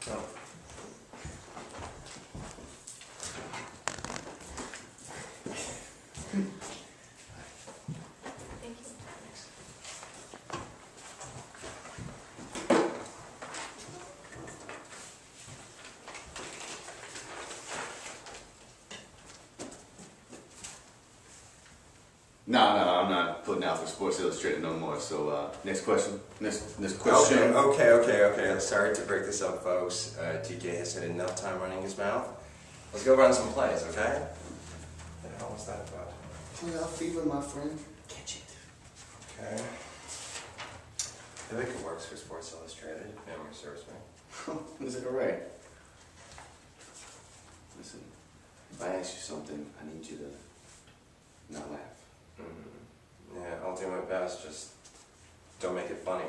Oh. Thank you. No, I'm not putting out for Sports Illustrated no more. So next question. Next question. Okay. Sorry to break this up, folks. TK has had enough time running his mouth. Let's go run some plays, okay? What the hell was that about? Playoff fever, my friend. Catch it. Okay. Vivica works for Sports Illustrated, if memory serves me. Is it alright? Listen, if I ask you something, I need you to not laugh. Yeah, I'll do my best, just don't make it funny.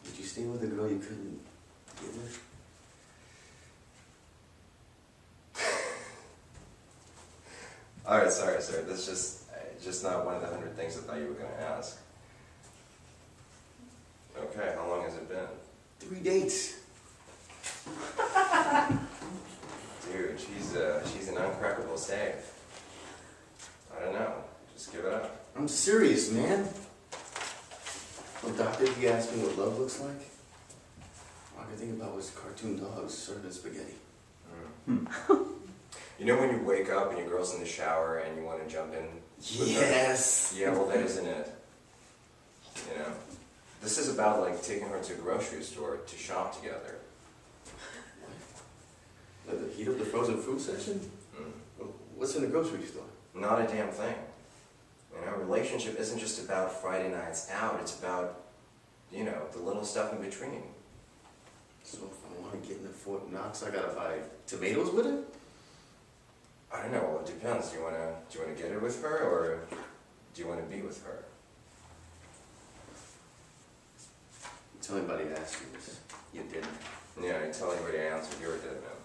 Did you stay with a girl you couldn't get with? Alright, sorry, sir. That's just not one of the 100 things I thought you were going to ask. Okay, how long has it been? 3 dates. Dude, she's an uncrackable safe. I don't know. Just give it up. I'm serious, man. Well, doctor, he asked me what love looks like. All I could think about was cartoon dogs served in spaghetti. You know when you wake up and your girl's in the shower and you want to jump in with Yes. her? Yeah, well that isn't it. You know? This is about like taking her to a grocery store to shop together. What? Like the heat up the frozen food section? What's in the grocery store? Not a damn thing. You know, a relationship isn't just about Friday nights out, it's about, you know, the little stuff in between. So if I want to get into Fort Knox, I gotta buy tomatoes with it? I don't know, well it depends. Do you wanna get it with her or do you wanna be with her? Tell anybody to ask you this. You didn't. Yeah, I tell anybody I answered, you're a dead man.